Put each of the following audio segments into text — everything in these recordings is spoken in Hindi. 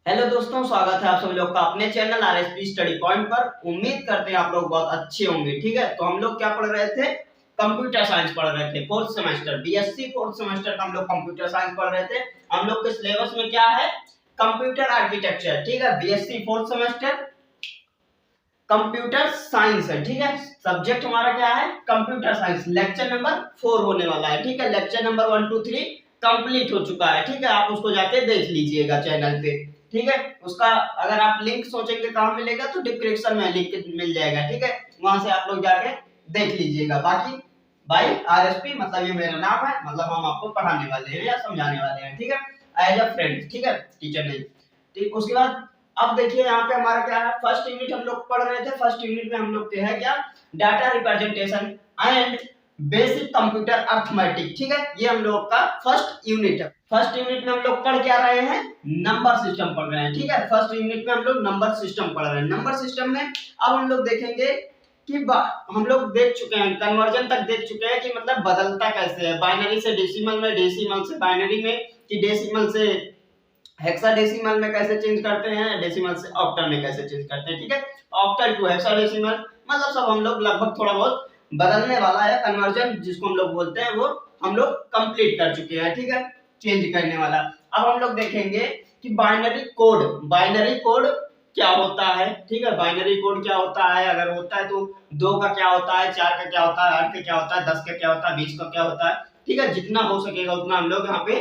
हेलो दोस्तों, स्वागत है आप सभी लोग का अपने चैनल आरएसपी स्टडी पॉइंट पर। उम्मीद करते हैं आप लोग बहुत अच्छे होंगे। ठीक है, तो हम लोग क्या पढ़ रहे थे? कंप्यूटर साइंस पढ़ रहे थे। Fourth semester BSc fourth semester का हम लोग कंप्यूटर साइंस पढ़ रहे थे। हम लोग के सिलेबस में क्या है? Computer architecture. ठीक है, BSc fourth semester computer science है। ठीक है, सब्जेक्ट हमारा क्या है? Computer science. लेक्चर नंबर 4 होने वाला है। ठीक है, लेक्चर नंबर 1 2 3 कंप्लीट हो चुका है। ठीक है, आप उसको जाके देख लीजिएगा चैनल पे। ठीक है, उसका अगर आप लिंक सोचेंगे कहाँ मिलेगा तो डिस्क्रिप्शन में लिंक मिल जाएगा। ठीक है, वहां से आप लोग जाके देख लीजिएगा। बाकी भाई आरएसपी मतलब ये मेरा नाम है, मतलब हम आपको पढ़ाने वाले हैं या समझाने वाले हैं। ठीक है, एज अ फ्रेंड। ठीक है, टीचर नहीं। ठीक, उसके बाद अब देखिए यहाँ पे हमारा क्या है? फर्स्ट यूनिट हम लोग पढ़ रहे थे। फर्स्ट यूनिट में हम लोग के है क्या? Data representation and basic computer arithmetic. ठीक है, ये हम लोग का फर्स्ट यूनिट है। फर्स्ट यूनिट में हम लोग पढ़ क्या रहे हैं? नंबर सिस्टम पढ़ रहे हैं। ठीक है, फर्स्ट यूनिट में हम लोग नंबर सिस्टम पढ़ रहे हैं। नंबर सिस्टम में अब हम लोग देखेंगे कि हम लोग देख चुके हैं, कन्वर्जन तक देख चुके हैं कि मतलब बदलता कैसे है, बाइनरी से डेसिमल में, डेसिमल से बाइनरी में, कि डेसिमल से हेक्साडेसिमल में कैसे चेंज करते हैं, डेसिमल से ऑक्टल में कैसे चेंज करते हैं। ठीक है, ऑक्टल टू हेक्साडेसिमल मतलब सब हम लोग लगभग थोड़ा बहुत बदलने वाला है। कन्वर्जन जिसको हम लोग बोलते हैं वो हम लोग कंप्लीट कर चुके हैं। ठीक है, चेंज करने वाला। अब हम लोग देखेंगे कि बाइनरी कोड क्या होता है। ठीक है, बाइनरी कोड क्या होता है, अगर होता है तो 2 का क्या होता है, 4 का क्या होता है, 8 का क्या होता है, 10 का क्या होता है, 20 का क्या होता है। ठीक है, जितना हो सकेगा उतना हम लोग यहाँ पे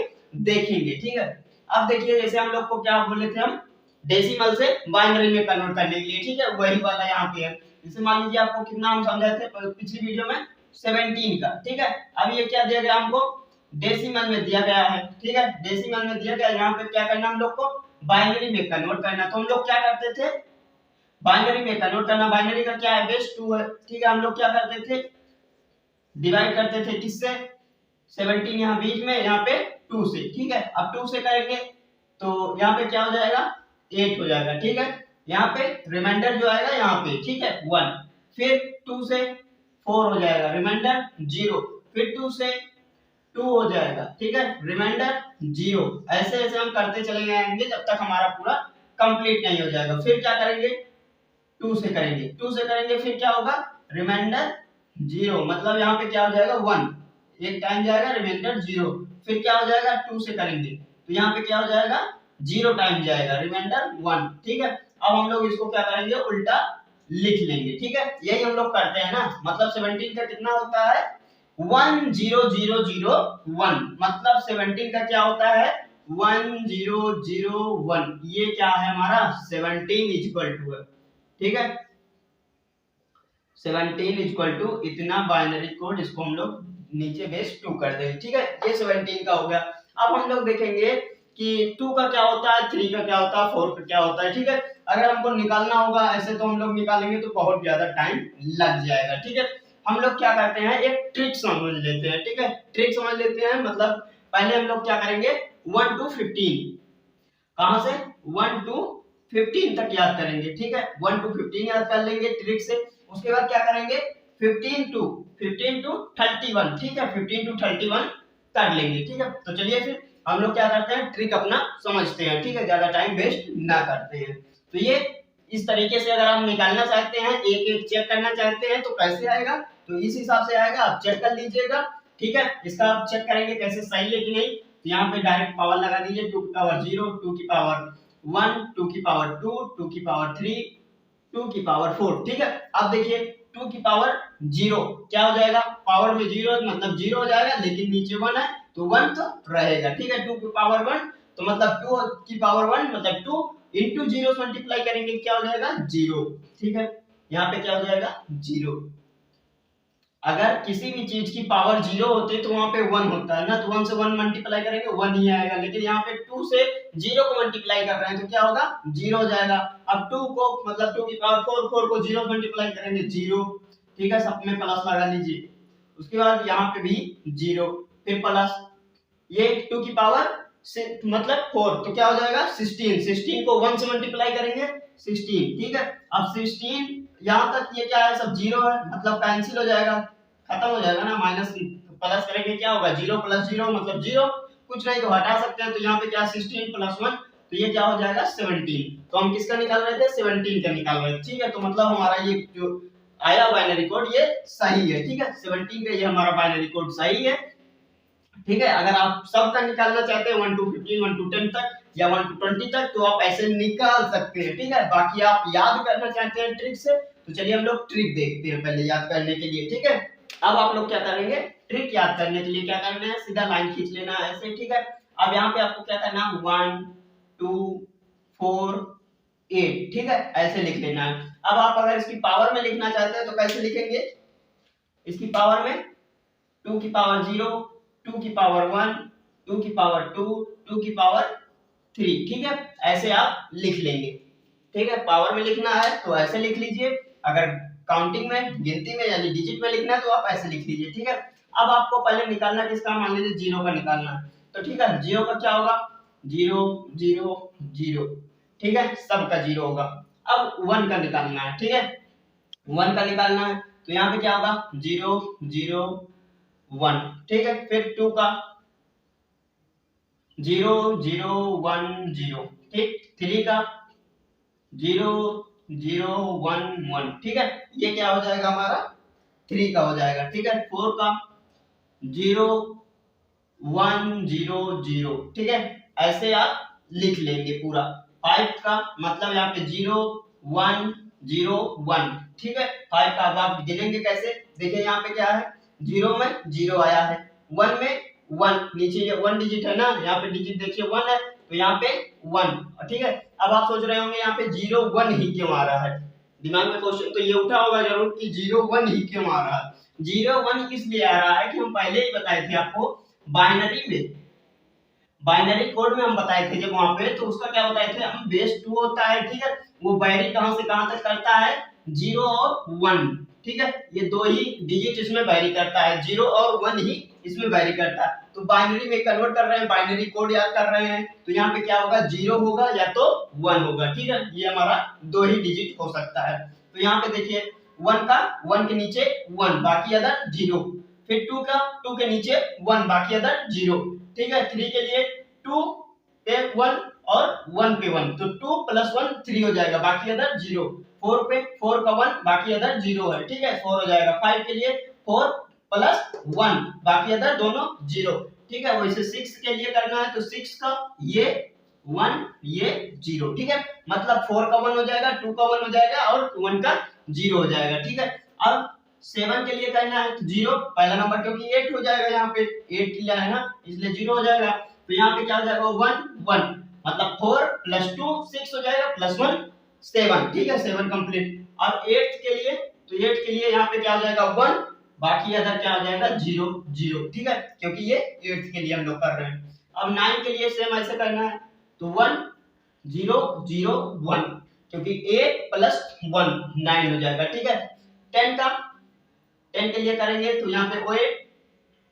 देखेंगे। ठीक है, अब देखिए जैसे हम लोग को क्या बोले थे, हम डेसिमल से बाइनरी में कन्वर्ट करने के लिए। ठीक है, वही वाला यहाँ पे है। जैसे मान लीजिए आपको कितना हम समझाए थे पिछली वीडियो में, 17 का। ठीक है, अब ये क्या दिया गया हमको? डेसिमल में दिया गया है। ठीक है, डेसिमल में दिया गया, यहाँ पे क्या करना हम लोग को? बाइनरी में कन्वर्ट करना। तो हम लोग क्या करते थे? बाइनरी में कन्वर्ट करना। बाइनरी का क्या है? बेस 2 है। ठीक है, हम लोग क्या करते थे? डिवाइड करते थे किससे? 17 यहाँ बीच में, यहाँ पे 2 से। ठीक है, अब 2 से करेंगे तो यहाँ पे क्या हो जाएगा? 8 हो जाएगा। ठीक है, यहाँ पे रिमाइंडर जो आएगा यहाँ पे, ठीक है, 1। फिर 2 से 4 हो जाएगा, रिमाइंडर 0। फिर 2 से 2 हो जाएगा। ठीक है, रिमाइंडर 0। ऐसे ऐसे हम करते चले जाएंगे जब तक हमारा पूरा कंप्लीट नहीं हो जाएगा। फिर क्या करेंगे? 2 से करेंगे, 2 से करेंगे, फिर क्या होगा? रिमाइंडर 0, मतलब यहाँ पे क्या हो जाएगा? 1। एक टाइम जाएगा, रिमाइंडर 0। फिर क्या हो जाएगा? 2 से करेंगे तो यहाँ पे क्या हो जाएगा? 0 टाइम जाएगा, रिमाइंडर 1। ठीक है, अब हम लोग इसको क्या करेंगे? उल्टा लिख लेंगे। ठीक है, यही हम लोग करते हैं ना। मतलब 17 का कितना होता है? 10001। मतलब 17 का क्या होता है? 1001। ये क्या है हमारा? 17 इक्वल टू है। ठीक है, 17 इक्वल टू इतना बाइनरी कोड, इसको हम लोग नीचे बेस 2 कर देंगे। ठीक है, ये 17 का हो गया। अब हम लोग देखेंगे कि 2 का क्या होता है, 3 का क्या होता है, 4 का क्या होता है। ठीक है, अगर हमको निकालना होगा ऐसे तो हम लोग निकालेंगे तो बहुत ज्यादा टाइम लग जाएगा। ठीक है, हम लोग क्या करते हैं? एक ट्रिक समझ लेते हैं। ठीक है, ट्रिक समझ लेते हैं। मतलब पहले हम लोग क्या करेंगे? 1 टू 15, कहां से? 1 टू 15 तक याद करेंगे। ठीक है, 1 टू 15 याद कर लेंगे ट्रिक से। उसके बाद क्या करेंगे? 15 टू 31। ठीक है, 15 टू 31 कर लेंगे। ठीक है, तो चलिए फिर हम लोग क्या करते हैं? ट्रिक अपना समझते हैं। ठीक है, ज्यादा टाइम वेस्ट ना करते हैं। तो ये इस तरीके से अगर आप निकालना चाहते हैं, एक एक चेक करना चाहते हैं तो कैसे आएगा? तो इस हिसाब से आएगा, आप चेक कर लीजिएगा। ठीक है, इसका आप चेक करेंगे कैसे सही है कि नहीं। तो यहाँ पे डायरेक्ट पावर लगा दीजिए, 2 की पावर 0, 2 की पावर 1, 2 की पावर 2, 2 की पावर 3, 2 की पावर 4। ठीक है, अब देखिए 2 की पावर 0 क्या हो जाएगा? पावर में 0 मतलब 0 हो जाएगा, लेकिन नीचे 1 है तो 1 तो रहेगा। ठीक है, 2 की पावर 1 तो मतलब 2 की पावर 1 मतलब 2 इंटू 0 से मल्टीप्लाई करेंगे, क्या हो जाएगा? 0। ठीक है, यहाँ पे क्या हो जाएगा? 0। अगर किसी भी चीज की पावर 0 होती है तो वहां पे 1 होता है ना, तो 1 से 1 मल्टीप्लाई करेंगे 1 ही आएगा। लेकिन यहाँ पे 2 से 0 को मल्टीप्लाई कर रहे हैं तो क्या होगा? 0 हो जाएगा। अब 2 को मतलब 2 की पावर 4, 4 को 0 से मल्टीप्लाई करेंगे 0। ठीक है, सब में प्लस लगा लीजिए। उसके बाद यहाँ पे भी 0, फिर प्लस, ये 2 की पावर मतलब 4 तो क्या हो जाएगा? 16। 16 को 1 से मल्टीप्लाई करेंगे 16। ठीक है, अब 16 यहाँ तक ये क्या है? सब 0 है, मतलब कैंसिल हो जाएगा, खत्म हो जाएगा ना। माइनस प्लस करेंगे क्या होगा? 0 प्लस 0 मतलब 0, कुछ नहीं तो हटा सकते हैं। तो यहाँ पे क्या? 16 प्लस 1 तो ये क्या हो जाएगा 17। तो हम किसका निकाल रहे थे 17 का निकाल रहे थे, ठीक है। तो मतलब हमारा ये जो आया बाइनरी कोड ये सही है, ठीक है। 17 का ये हमारा बाइनरी कोड सही है, ठीक है। अगर आप सबका निकालना चाहते हैं 1 to 15 1 to 10 तक या 1 to 20 तक तो आप ऐसे निकाल सकते हैं, ठीक है। बाकी आप याद करना चाहते हैं ट्रिक से तो चलिए हम लोग ट्रिक देखते हैं पहले याद करने के लिए, ठीक है। अब आप लोग क्या करेंगे, ट्रिक याद करने के लिए क्या करना है, सीधा लाइन खींच लेना है ऐसे, ठीक है। अब यहाँ पे आपको क्या करना है 1 2 4 8, ठीक है, ऐसे लिख लेना है। अब आप अगर इसकी पावर में लिखना चाहते हैं तो कैसे लिखेंगे, इसकी पावर में 2 की पावर 0 2 की पावर 1 2 की पावर 2 2 की पावर 3, ठीक है, ऐसे आप लिख लेंगे, ठीक है। पावर में लिखना है तो ऐसे लिख लीजिए, अगर काउंटिंग में गिनती में यानी डिजिट में लिखना है तो आप ऐसे लिख लीजिए, ठीक है। अब आपको पहले निकालना किसका, मान लीजिए 0 का निकालना है, तो ठीक है 0 का क्या होगा 0 0 0, ठीक है, सबका 0 होगा। अब 1 का निकालना है, ठीक है, 1 का निकालना है तो यहाँ पे क्या होगा 0 0 1, ठीक है। फिर 2 का 0 0 1 0, ठीक। 3 का 0 0 1 1, ठीक है, ये क्या हो जाएगा हमारा 3 का हो जाएगा, ठीक है। 4 का 0 1 0 0, ठीक है, ऐसे आप लिख लेंगे पूरा। 5 का मतलब यहाँ पे 0 1 0 1, ठीक है। 5 का अब आप गिनेंगे कैसे, देखिए यहाँ पे क्या है 0 में 0 आया है, 1 में 1, नीचे ये 1 डिजिट है ना, यहाँ पे डिजिट देखिए 1 है तो यहाँ पे 1, ठीक है। अब आप सोच रहे होंगे यहाँ पे 0 1 ही क्यों आ रहा है, दिमाग में क्वेश्चन तो ये उठा होगा जरूर कि 0 1 ही क्यों आ रहा है। 0 1 इसलिए आ रहा है कि हम पहले ही बताए थे आपको बाइनरी में, बाइनरी कोड में हम बताए थे जब वहां पे, तो उसका क्या बताए थे हम, बेस 2 होता है, ठीक है, वो वैरी कहां से कहां तक करता है 0 और 1, ठीक है, ये दो ही डिजिट इसमें वैरी करता है, 0 और 1 ही इसमें वैरी करता है। तो बाइनरी में कन्वर्ट कर रहे हैं, बाइनरी कोड याद कर रहे हैं, तो यहाँ पे क्या होगा 0 होगा या तो 1 होगा, ठीक है, ये हमारा दो ही डिजिट हो सकता है। तो यहाँ पे देखिए 1 का 1 के नीचे 1 बाकी अदर 0, फिर 2 का 2 के नीचे 1 बाकी अदर 0, ठीक है। 3 के लिए 2 पे 1 और 1 पे 1, तो 2 प्लस 1 3 हो जाएगा बाकी अदर 0। 4 पे 4 का 1 बाकी अदर 0 है, ठीक है, 4 हो जाएगा। 5 के लिए 4 प्लस 1 बाकी अदर दोनों 0, ठीक है। वैसे 6 के लिए करना है तो 6 का ये 1 ये 0, ठीक है, मतलब 4 का 1 हो जाएगा, 2 का 1 हो जाएगा और 1 का 0 हो जाएगा, ठीक है। अब 7 के लिए करना है तो 0 पहला नंबर क्योंकि 8 हो जाएगा, यहाँ पे 8 लिया है ना इसलिए 0 हो जाएगा, तो यहाँ पे क्या हो जाएगा 1 1, मतलब 4 प्लस 2 6 हो जाएगा प्लस 1 7, ठीक है, 7 कंप्लीट। और 8 के लिए तो 8 के लिए यहाँ पे क्या हो जाएगा 1 बाकी अदर क्या हो जाएगा 0 0, ठीक है, क्योंकि ये 8 के लिए हम लोग कर रहे हैं। अब 9 के लिए सेम ऐसे करना है तो 1 0 0 1, क्योंकि 8 प्लस 1 9 हो जाएगा, ठीक है। 10 का 10 के लिए करेंगे तो यहाँ पे 8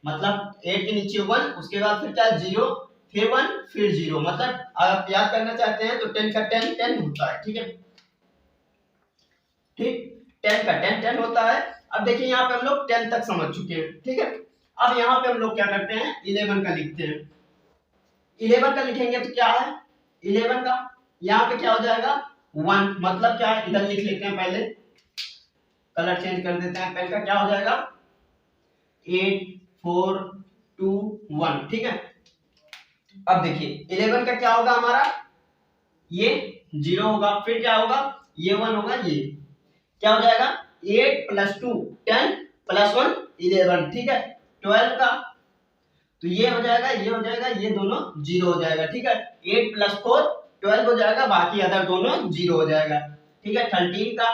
मतलब 8 के नीचे 1, उसके बाद फिर क्या 0 फिर 1 फिर 0, मतलब आप याद करना चाहते हैं तो 10 का 10 10 होता है, ठीक है, ठीक, 10 का 10 10 होता है। अब देखिए यहाँ पे हम लोग 10 तक समझ चुके हैं, ठीक है। अब यहाँ पे हम लोग क्या करते हैं 11 का लिखते हैं। 11 का लिखेंगे तो क्या है 11 का यहाँ पे क्या हो जाएगा 1, मतलब क्या है इधर लिख लेते हैं, पहले कलर चेंज कर देते हैं पेन का, क्या हो जाएगा 8 4 2 1, ठीक है। अब देखिए 11 का क्या होगा हमारा ये 0 होगा, फिर क्या होगा ये 1 होगा, ये क्या हो जाएगा 8 प्लस 2 10 प्लस 1 11, ठीक है। 12 का तो ये हो जाएगा ये हो जाएगा, ये दोनों 0 हो जाएगा, ठीक है। 8 प्लस 4 12 हो जाएगा बाकी अदर दोनों 0 हो जाएगा, ठीक है। 13 का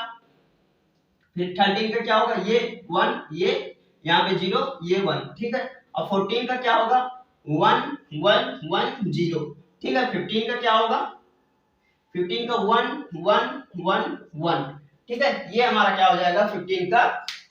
फिर 13 का क्या होगा ये 1 ये यहाँ पे 0 ये 1, ठीक है। और 14 का क्या होगा 1 1 1 0, ठीक है। 15 का क्या होगा 15 का 1 1 1 1, ठीक है, ये हमारा क्या हो जाएगा 15 का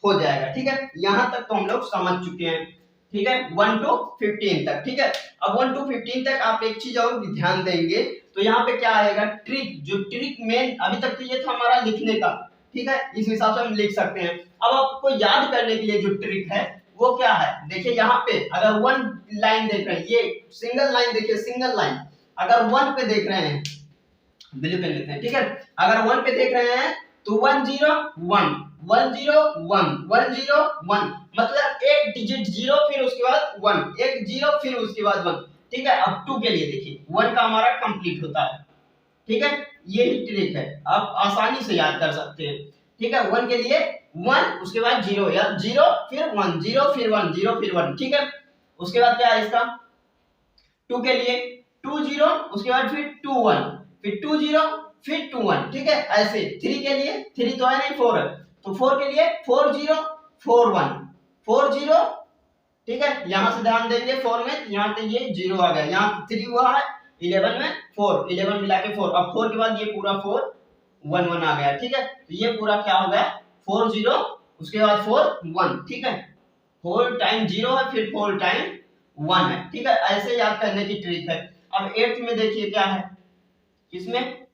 हो जाएगा, ठीक है। यहाँ तक तो हम लोग समझ चुके हैं, ठीक है, 1 to 15 तक, ठीक है। अब 1 to 15 तक आप एक चीज और भी ध्यान देंगे तो यहाँ पे क्या आएगा ट्रिक, जो ट्रिक मेन अभी तक तो ये था हमारा लिखने का, ठीक है, इस हिसाब से हम लिख सकते हैं। अब आपको याद करने के लिए जो ट्रिक है वो क्या है, देखिए यहाँ पे अगर 1 लाइन देख रहे हैं, ये सिंगल लाइन देखिए, सिंगल लाइन अगर 1 पे देख रहे हैं, ब्लू पेन लेते हैं, ठीक है, अगर 1 पे देख रहे हैं तो 1 0 1 1 0 1 1 0 1, मतलब एक डिजिट 0 फिर उसके बाद 1, एक 0 फिर उसके बाद 1, ठीक है। अब 2 के लिए देखिए 1 का हमारा कंप्लीट होता है, ठीक है, ये ही ट्रिक है, आप आसानी से याद कर सकते हैं, ठीक है। 1 के लिए 1 उसके बाद 0 या 0 फिर 1 0 फिर 1 0 फिर 1, ठीक है। उसके बाद क्या है इसका 2 के लिए 2 0 उसके बाद फिर 2 1 फिर 2 0 फिर 2 1, ठीक है। ऐसे 3 के लिए 3 तो है नहीं 4 है, तो 4 के लिए 4 0 4 1 4 0, ठीक है। यहां से ध्यान देंगे 4 में, यहां पे ये 0 आ गया, यहां 3 हुआ है 11 में 4 11 मिला के 4, अब 4 के बाद ये पूरा 4 1 1 आ गया, ठीक है। तो ये पूरा क्या हो गया 4 0 उसके बाद 4 1, ठीक है। 4 टाइम 0 है फिर 4 टाइम 1 है, ठीक है। ऐसे याद करने की ट्रिक है। अब 8th में देखिए क्या है, इसमें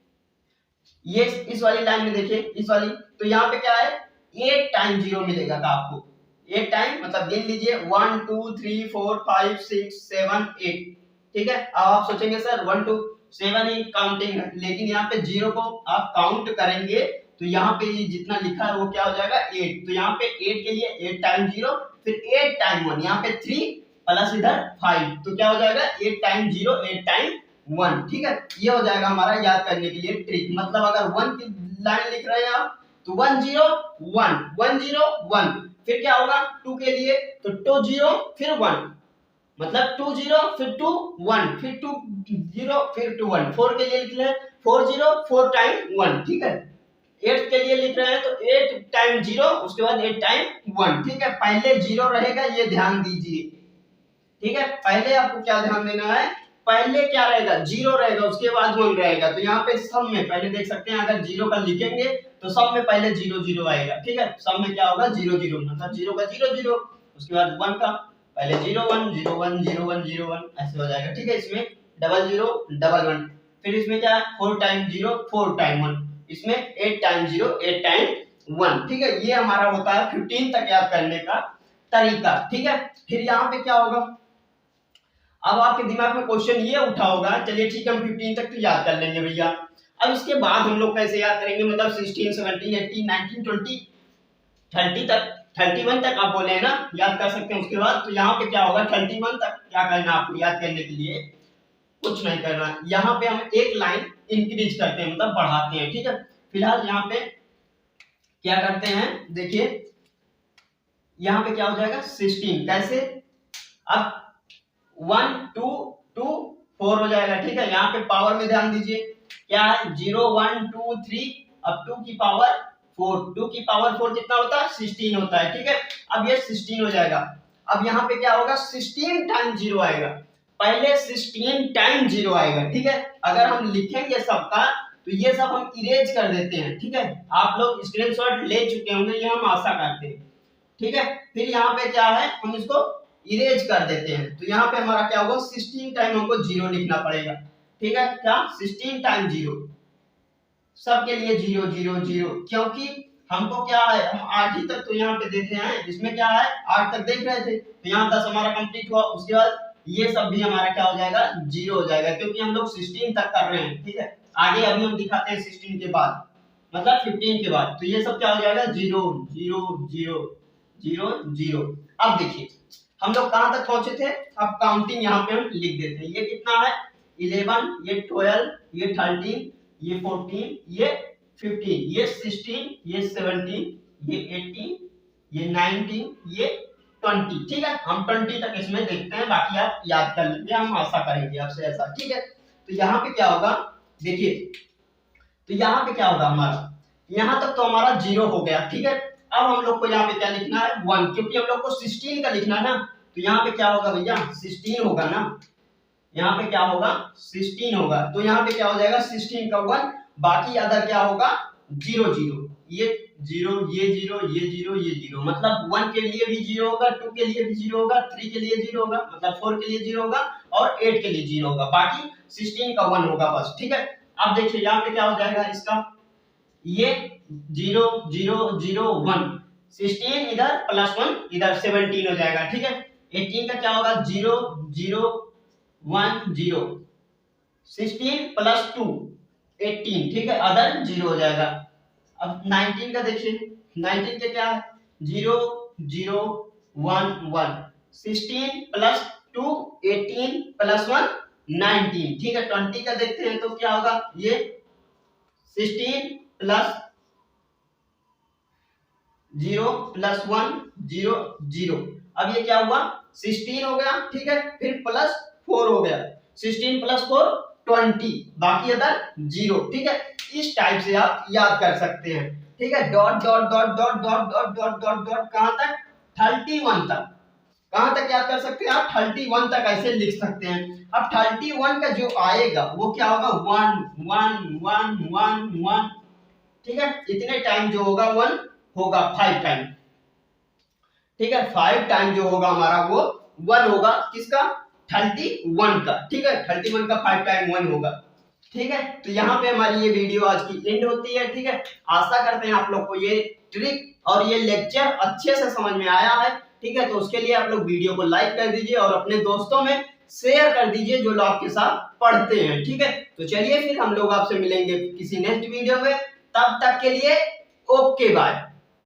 ये इस वाली लाइन में देखिए, इस वाली, तो यहाँ पे क्या है 8 टाइम 0 मिलेगा का आपको, 8 टाइम मतलब गिन लीजिए 1 2 3 4 5 6 7 8, ठीक है। अब आप सोचेंगे सर 1 2 7 ही काउंटिंग है, लेकिन यहाँ पे 0 को आप काउंट करेंगे तो यहाँ पे ये जितना लिखा है वो क्या हो जाएगा 8, तो यहाँ पे 8 के लिए 8 टाइम 0 फिर 8 टाइम 1, यहाँ पे 3 प्लस इधर 5, तो क्या हो जाएगा 8 टाइम 0 8 टाइम 1, ठीक है। ये हो जाएगा हमारा याद करने के लिए ट्रिक, मतलब अगर 1 की लाइन लिख रहे हैं आप तो 1 0 1 1 0 1, फिर क्या होगा 2 के लिए तो 2 0 फिर 1, मतलब 2 0 फिर 2 1 फिर 2 0 फिर 2 1, 4 के लिए लिख रहे हैं 4 0 4 टाइम 1, ठीक है। 8 के लिए लिख रहे हैं तो 8 टाइम 0 उसके बाद 8 टाइम 1, ठीक है। पहले 0 रहेगा ये ध्यान दीजिए, ठीक है। पहले आपको क्या ध्यान देना है, पहले क्या रहेगा 0 रहेगा उसके बाद 1 रहेगा, तो यहाँ पे सब में पहले देख सकते हैं अगर 0 का लिखेंगे तो सब में पहले 0 0 आएगा, ठीक है। सब में क्या होगा 0 0, मतलब 0 का 0 0 उसके बाद 1 का पहले 0 1 0 1 0 1 0 1 ऐसे हो जाएगा, ठीक है। इसमें 0 0 1 1, फिर इसमें क्या है 4 टाइम 0 4 टाइम 1, इसमें 8 टाइम 0 8 टाइम 1, ठीक है। ये हमारा होता है 15 तक याद करने का तरीका, ठीक है। फिर यहाँ पे क्या होगा, अब आपके दिमाग में क्वेश्चन ये उठा होगा, चलिए ठीक है हम 15 तक तो याद कर लेंगे भैया, अब इसके बाद हम लोग कैसे याद करेंगे, मतलब 16 17 18 19 20 30 तक 31 तक आप बोले ना याद कर सकते हैं। उसके बाद तो यहाँ पे क्या होगा 31 तक क्या करना आपको याद करने के लिए, कुछ नहीं करना, यहाँ पे हम एक लाइन इंक्रीज करते हैं मतलब बढ़ाते हैं, ठीक है। फिलहाल यहाँ पे क्या करते हैं देखिए, यहाँ पे क्या हो जाएगा 16, कैसे, अब 1 2 2 4 हो जाएगा, ठीक है। यहाँ पे पावर में ध्यान दीजिए क्या है 0 1 2 3, अब 2 की पावर 4, 2 की पावर 4 कितना होता है 16 होता है, ठीक है। अब ये 16 हो जाएगा, अब यहाँ पे क्या होगा 16 टाइम 0 आएगा, पहले 16 टाइम 0 आएगा, ठीक है। अगर हम लिखेंगे सबका तो ये सब हम इरेज कर देते हैं, ठीक है। आप लोग स्क्रीनशॉट ले चुके होंगे ये हम आशा करते हैं, ठीक है। फिर यहाँ पे क्या है हम इसको इरेज कर देते हैं, तो यहाँ पे हमारा क्या होगा 16 टाइम हमको 0 लिखना पड़ेगा, ठीक है। क्या 16 टाइम 0, सबके लिए 0 0 0, क्योंकि हमको क्या है हम 8 ही तक तो यहाँ पे देखे हैं, इसमें क्या है 8 तक देख रहे थे, तो यहाँ 10 हमारा कंप्लीट हुआ, उसके बाद ये सब भी हमारा क्या हो जाएगा 0 हो जाएगा, क्योंकि हम लोग 16 तक कर रहे हैं, ठीक है। आगे अभी हम दिखाते हैं 16 के बाद मतलब 15 के बाद, तो ये सब क्या हो जाएगा 0 0 0 0 0। अब देखिए हम लोग कहां तक पहुंचे थे, अब काउंटिंग यहाँ पे हम लिख देते हैं, ये कितना है 11, ये 12, ये 13, ये 14, ये 15, ये 16, ये 17, ये 18, ये 19, ये 20, ठीक है। हम 20 तक इसमें देखते हैं, बाकी आप याद कर लेंगे, हम आशा करेंगे आपसे ऐसा, ठीक है। तो यहाँ पे क्या होगा देखिए, तो यहाँ पे क्या होगा हमारा, यहाँ तक तो हमारा 0 हो गया, ठीक है। अब हम लोग को यहाँ पे क्या लिखना है 1, क्योंकि हम लोग को 16 का लिखना है ना, तो यहाँ पे क्या होगा भैया 16 होगा ना, यहाँ पे क्या होगा 16 होगा, तो यहाँ पे क्या हो जाएगा 16 का 1, बाकी अदर क्या होगा 0 0, ये 0 ये 0 ये 0 ये 0, मतलब 1 के लिए भी 0 होगा, 2 के लिए भी 0 होगा, 3 के लिए 0 होगा, मतलब 4 के लिए 0 होगा और 8 के लिए 0 होगा, बाकी 16 का 1 होगा बस, ठीक है। अब देखिए यहाँ पे क्या हो जाएगा इसका, ये 0 0 0 1, 16 इधर प्लस 1 इधर 17 हो जाएगा, ठीक है। 18 का क्या होगा 0 0 1 0, 16 प्लस 2 18, ठीक है, अदर 0 हो जाएगा। अब 19 का देखिए, 19 के क्या है, 0 0 1 1, 16 प्लस 2 18 प्लस 1 19, ठीक है। 20 का देखते हैं तो क्या होगा, ये 16 प्लस 0 प्लस 1 0 0। अब ये क्या हुआ, 16 हो गया, ठीक है, फिर प्लस 4 हो गया, 16 प्लस 4 20, बाकी अदर 0, ठीक है। इस टाइप से आप याद कर सकते हैं, ठीक है। Dot dot dot dot dot dot dot dot dot कहां तक, 31 तक, कहां तक याद कर सकते हैं आप, 31 तक ऐसे लिख सकते हैं। अब 31 का जो आएगा वो क्या होगा, 1 1 1 1 1, ठीक है। इतने टाइम जो होगा 1 होगा 5 टाइम, ठीक है। 5 टाइम जो होगा हमारा वो 1 होगा, किसका, 31 का, ठीक है। 31 का 5 टाइम 1 होगा, ठीक है। तो यहाँ पे हमारी ये वीडियो आज की एंड होती है, ठीक है। आशा करते हैं आप लोग को ये ट्रिक और ये लेक्चर अच्छे से समझ में आया है, ठीक है। तो उसके लिए आप लोग वीडियो को लाइक कर दीजिए और अपने दोस्तों में शेयर कर दीजिए जो लोग आपके साथ पढ़ते हैं, ठीक है। तो चलिए फिर हम लोग आपसे मिलेंगे किसी नेक्स्ट वीडियो में, तब तक के लिए ओके बाय।